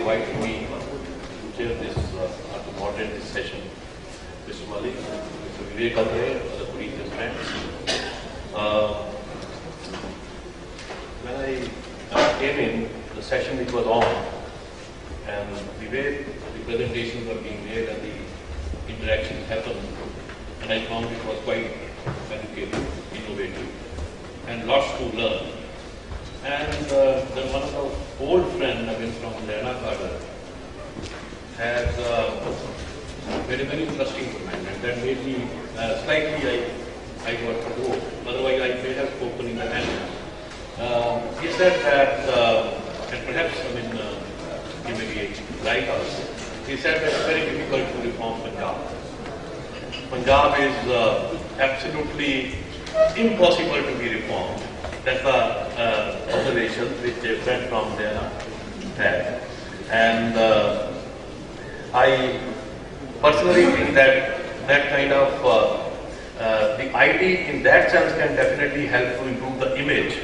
inviting me to chair this, to moderate this session. Mr. Malik, Mr. Vivek Adre, other colleagues and friends. When I came in, the session which was on, and the way the presentations were being made and the interactions happened, and I found it was quite educative, innovative, and lots to learn. And then one of our old friends, from Lena Carter, has made a very interesting comment, and that made me slightly, I got to go. Otherwise, I may have spoken in the end. He said that, and perhaps, he may be like us, he said that it's very difficult to reform Punjab. Punjab is absolutely impossible to be reformed. That's the observation which a friend from there had. And I personally think that that kind of, the IT in that sense can definitely help to improve the image,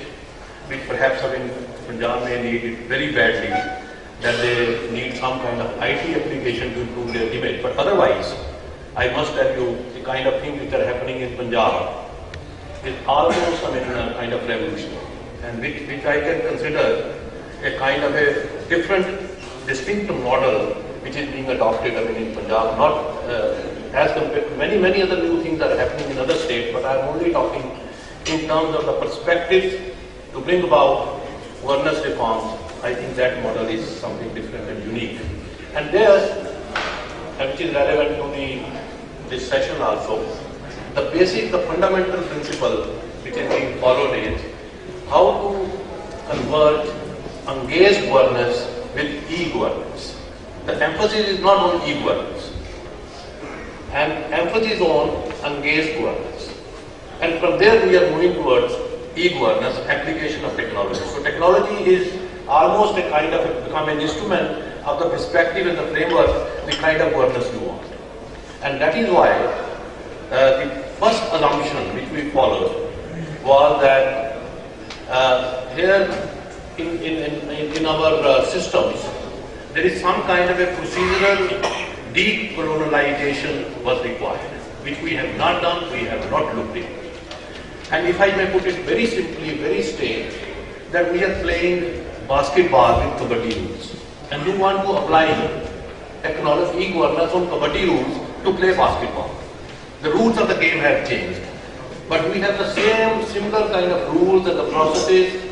which perhaps Punjab may need it very badly, that they need some kind of IT application to improve their image. But otherwise, I must tell you, the kind of things which are happening in Punjab is almost a kind of revolution, and which I can consider a kind of a different, distinct model which is being adopted in Punjab, not as compared to many other new things that are happening in other states, but I am only talking in terms of the perspective to bring about governance reforms. I think that model is something different and unique. And there, which is relevant to this session also, the fundamental principle which is being followed is how to convert engaged governance with e-governance. The emphasis is not on e-governance, and emphasis on engaged governance. And from there we are moving towards e-governance, application of technology. So technology is almost a kind of become an instrument of the perspective and the framework, the kind of governance you want. And that is why the first assumption which we followed was that here in our systems, there is some kind of a procedural decolonialization was required, which we have not done, we have not looked into. And if I may put it very simply, very straight, that we are playing basketball with kabaddi rules, and you want to apply technology, e-governance on kabaddi rules to play basketball. The rules of the game have changed, but we have the same similar kind of rules and the processes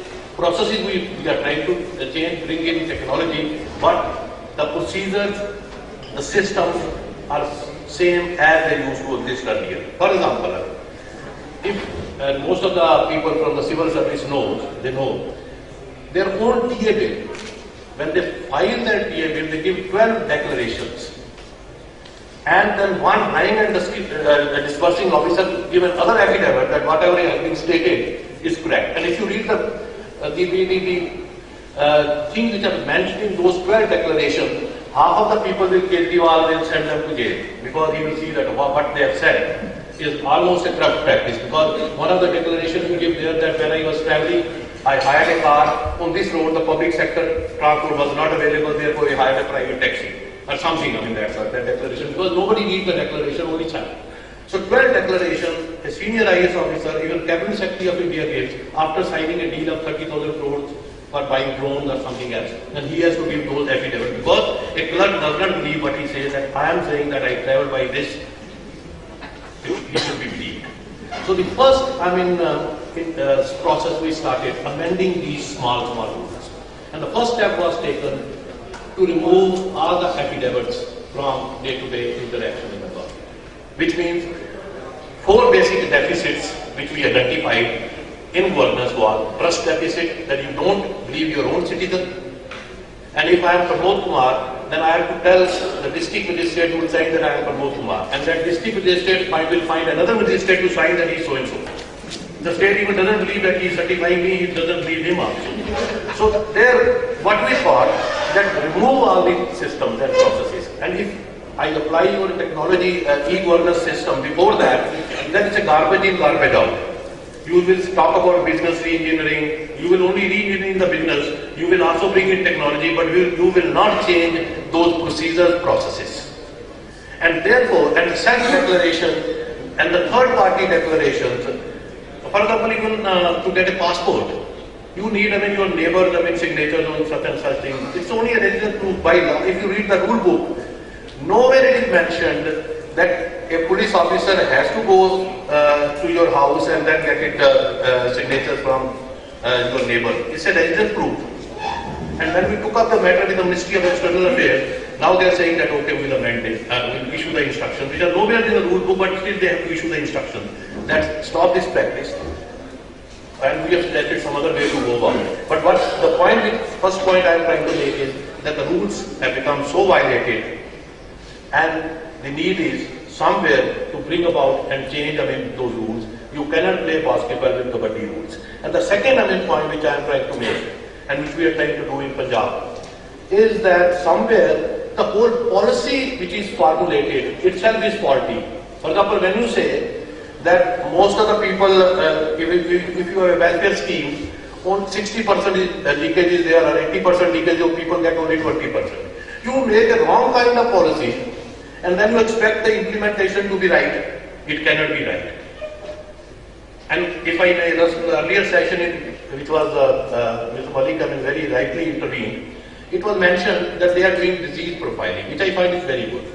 we are trying to change, bring in technology, but the procedures, the systems are same as they used to exist earlier. For example, if most of the people from the civil service know their own TA bill, when they file their TA bill, they give 12 declarations. And then one hiring and disbursing officer give another affidavit that whatever has been stated is correct. And if you read the things which are mentioned in those 12 declarations, half of the people will Kejriwal will send them to jail, because he will see that what they have said is almost a corrupt practice. Because one of the declarations we give there that when I was traveling, I hired a car on this road, the public sector transport was not available, therefore I hired a private taxi. Or something that declaration, because nobody reads the declaration, only child. So 12 declarations, a senior IAS officer, even Cabinet Secretary of India gives after signing a deal of 30,000 crores for buying drones or something else. And he has to give those affidavits, because a clerk does not believe what he says, that I am saying that I travel by this, he should be believed. So the first process we started amending these small rules. And the first step was taken to remove all the affidavits from day-to-day interaction in the government. Which means 4 basic deficits which we identified in governance was trust deficit, that you don't believe your own citizen. And if I am Pramod Kumar, then I have to tell the district magistrate who will sign that I am Pramod Kumar. And that district magistrate will find another magistrate to sign that he is so-and-so. The state even doesn't believe that he is certifying me, he doesn't believe him also. So there, what we thought, that remove all the systems and processes. And if I apply your technology e-governance system before that, then it's a garbage in, garbage out. You will talk about business re-engineering. You will only re-engineer the business. You will also bring in technology, but you will not change those procedural processes. And therefore, and self-declaration and the third-party declarations, for example, even to get a passport, you need, your neighbors, signatures on such and such things. It's only a registered proof by law. If you read the rule book, nowhere it is mentioned that a police officer has to go to your house and then get it signatures from your neighbor. It's a registered proof. And when we took up the matter with the Ministry of External Affairs, now they are saying that okay, we'll amend it, we'll issue the instructions, which are nowhere in the rule book, but still they have to issue the instructions that stop this practice. And we have suggested some other way to go about it. But what the first point I am trying to make is that the rules have become so violated, and the need is somewhere to bring about and change those rules. You cannot play basketball with kabaddi rules. And the second point which I am trying to make, and which we are trying to do in Punjab, is that somewhere the whole policy which is formulated itself is faulty. For example, when you say that most of the people, if you have a welfare scheme, on 60% leakage is there, or 80% leakage of people get only 20%. You make a wrong kind of policy, and then you expect the implementation to be right. It cannot be right. And if I may, the earlier session which was Mr. Malik very rightly intervened, it was mentioned that they are doing disease profiling, which I find is very good.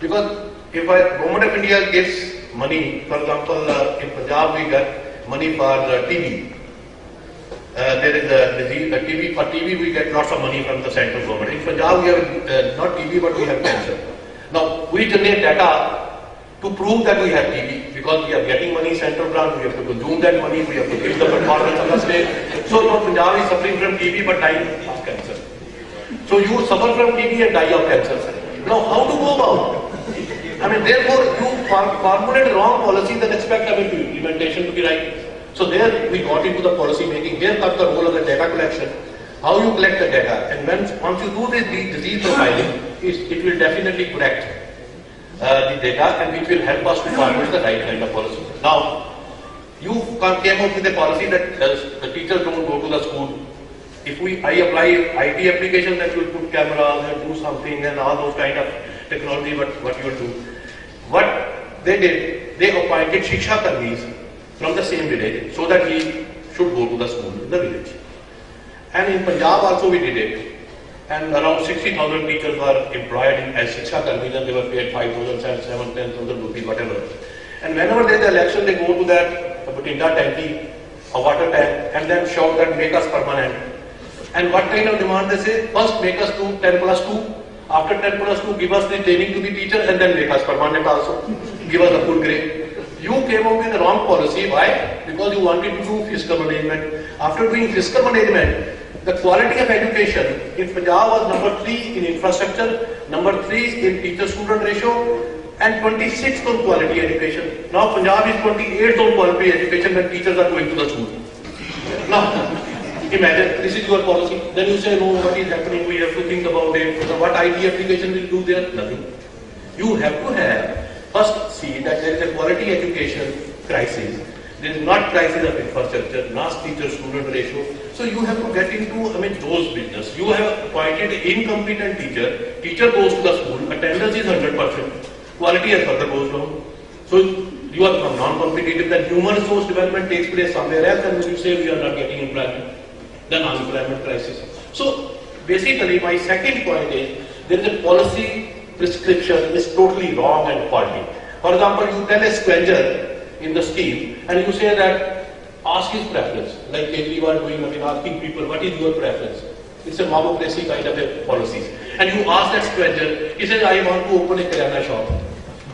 Because if Government of India gives money, for example, in Punjab we get money for TB. There is a disease, TB. For TB we get lots of money from the central government. In Punjab we have not TB, but we have cancer. Now we generate data to prove that we have TB, because we are getting money central grant, we have to consume that money, we have to give the performance of the state. So now Punjab is suffering from TB but dying of cancer. So you suffer from TB and die of cancer. Now how to go about? Therefore you formulate a wrong policy, then expect implementation to be right. So there we got into the policy making. Here comes the role of the data collection. How you collect the data, and once you do this disease profiling, it will definitely correct the data, and which will help us to formulate the right kind of policy. Now, you came up with a policy that the teachers don't go to the school. If I apply IT application, that will put cameras and do something and all those kind of technology, what you will do. What they did, they appointed Shiksha Karmis from the same village so that he should go to the school in the village. And in Punjab also we did it. And around 60,000 teachers were employed as Shiksha Karmis, and they were paid 5,000, 7,000, 10,000 rupees, whatever. And whenever there is election, they go to that Batinda tanki, a water tank, and then shout that make us permanent. And what kind of demand they say? First make us do 10+2. After 10+2, give us the training to the teacher, and then make us permanent also. Give us a good grade. You came up with the wrong policy. Why? Because you wanted to do fiscal management. After doing fiscal management, the quality of education in Punjab was number 3 in infrastructure, number 3 in teacher-student ratio, and 26th on quality education. Now Punjab is 28th on quality education when teachers are going to the school. Now, imagine, this is your policy. Then you say, no, what is happening? We have to think about it. So what IT application will do there? Nothing. You have to have, first see that there is a quality education crisis. There is not crisis of infrastructure, not teacher-student ratio. So you have to get into, those business. You have appointed an incompetent teacher. Teacher goes to the school, attendance is 100%. Quality has further goes down. So you are non-competitive. Then human resource development takes place somewhere else, and when you say we are not getting employment, then unemployment crisis. So basically, my second point is there is a policy prescription is totally wrong and faulty. For example, you tell a stranger in the scheme, and you say that ask his preference, like Kejriwal doing, asking people what is your preference. It's a mobocracy kind of a policies. And you ask that stranger, he says, I want to open a kirana shop.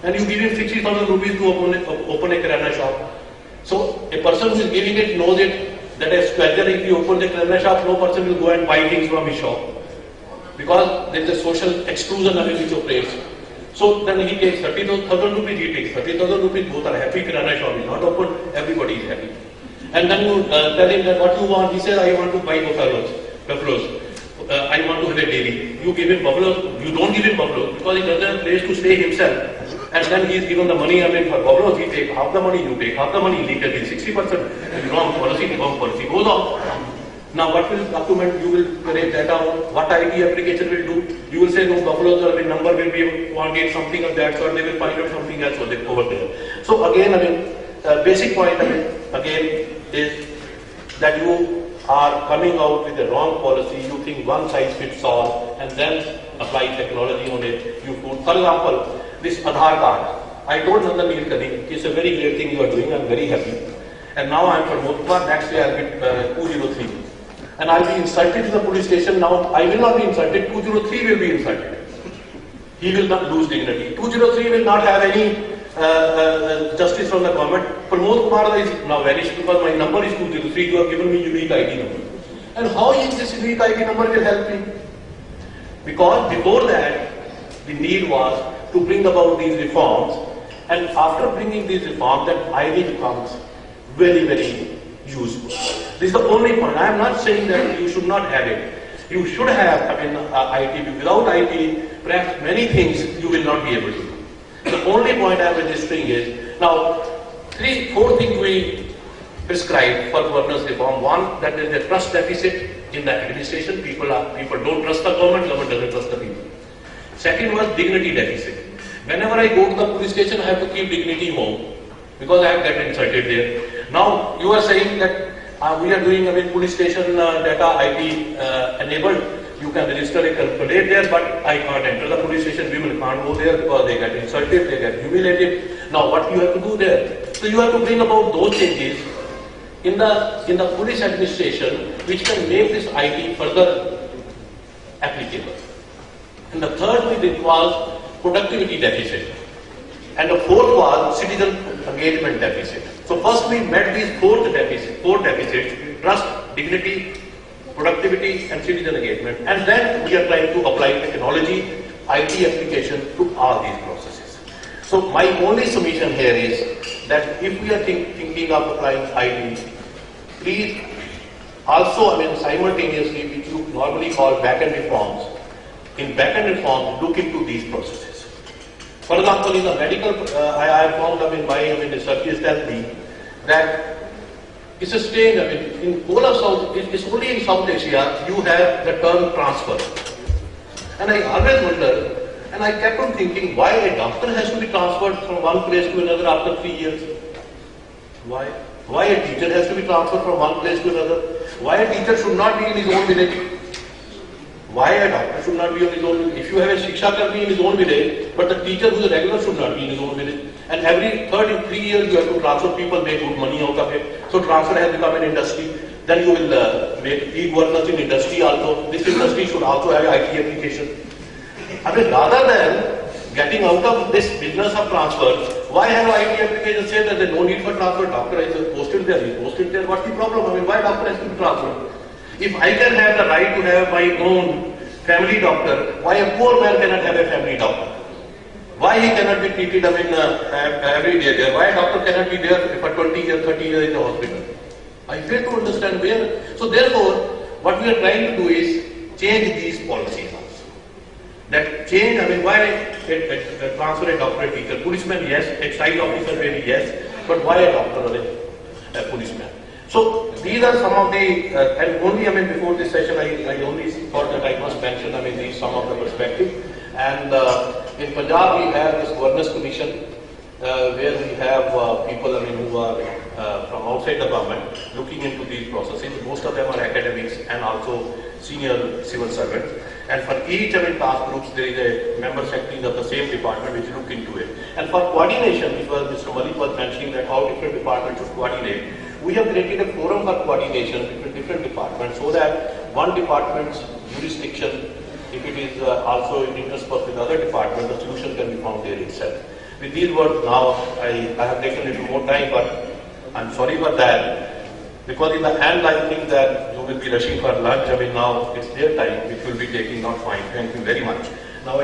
And you give him 60,000 rupees to open a kirana shop. So a person who is giving it knows it, that a stranger, if he opens a kirana shop, no person will go and buy things from his shop. Because there is a social exclusion which operates. So then he takes 30,000 rupees, he takes 30,000 rupees, both are happy, kirana shop is not open, everybody is happy. And then you tell him that what you want, he says, I want to buy buffaloes. I want to have a dairy. You give him buffaloes, you don't give him buffaloes because he doesn't have a place to stay himself. And then he is given the money, I mean, for governors, he take half the money, you take half the money, legal is 60%, wrong policy goes off. Now what will document you will create data on, what IT application will do, you will say no, Buffalo's number will be want get something of that sort, they will find out something else over there. So again, I mean, basic point, I mean, again, is that you are coming out with the wrong policy, you think one size fits all, and then apply technology on it. You put, for example, this Aadhaar card. I told Nandan Nilekani, it's a very great thing you are doing, I'm very happy. And now I'm from Motpa, next year I'll be 203. And I'll be insulted to the police station. Now I will not be insulted, 203 will be insulted. He will not lose dignity. 203 will not have any justice from the government. Pramod Kumar is now vanished because my number is 203, you have given me unique ID number. And how is this unique ID number will help me? Because before that, the need was to bring about these reforms, and after bringing these reforms, that ID becomes very, very useful. This is the only point. I am not saying that you should not have it. You should have, I mean, IT. Without IT, perhaps many things you will not be able to do. The only point I am registering is, now, 4 things we prescribed for governance reform. One, that there is a trust deficit in the administration. People don't trust the government doesn't trust the people. Second was dignity deficit. Whenever I go to the police station, I have to keep dignity home because I have got insulted there. Now you are saying that we are doing, I mean, police station data IT enabled. You can register a calculate there, but I can't enter the police station. Women can't go there because they get insulted, they get humiliated. Now what you have to do there? So you have to bring about those changes in the police administration which can make this IT further applicable. And the third we did was productivity deficit. And the fourth was citizen engagement deficit. So first we met these four deficits, trust, dignity, productivity and citizen engagement. And then we are trying to apply technology, IT application to all these processes. So my only submission here is that if we are thinking of applying IT, please also, I mean, simultaneously, which you normally call back-end reforms, in back-end reforms, look into these processes. For example, in the medical, I have found, I mean, my researchers tell me that it's a strange, I mean, in whole of South, it's only in South Asia you have the term transfer. And I always wonder, and I kept on thinking, why a doctor has to be transferred from one place to another after 3 years? Why? Why a teacher has to be transferred from one place to another? Why a teacher should not be in his own village? Why a doctor should not be on his own village? If you have a Shiksha Karmi in his own village, but the teacher who is a regular should not be in his own village. And every 3 years you have to transfer people, make good money out of it. So transfer has become an industry. Then you will make e-governance in industry also. This industry should also have IT application. I mean, rather than getting out of this business of transfer, why have IT applications say that there is no need for transfer? Doctor is posted there, he is posted there. What's the problem? I mean, why doctor has to be transferred? If I can have the right to have my own family doctor, why a poor man cannot have a family doctor? Why he cannot be treated, I mean, every day there? Why a doctor cannot be there for 20 years, 30 years in the hospital? I fail to understand where. So therefore, what we are trying to do is change these policies also. That change, I mean, why transfer a doctor, a teacher? Policeman, yes. Excise officer, maybe yes. But why a doctor or a policeman? So these are some of the, and only, I mean, before this session, I only thought that I must mention, I mean, these some of the perspective. And in Punjab, we have this governance commission, where we have people, I mean, who are from outside the government looking into these processes. Most of them are academics and also senior civil servants. And for each, I mean, task groups, there is a member secretary of the same department which look into it. And for coordination, which was Mr. Malik was mentioning that how different departments should coordinate, we have created a forum for coordination between different departments so that one department's jurisdiction, if it is also in interspersed with other departments, the solution can be found there itself. With these words now, I have taken a little more time, but I'm sorry for that. Because in the end, I think that you will be rushing for lunch. I mean, now it's their time, which will be taking not fine. Thank you very much. Now,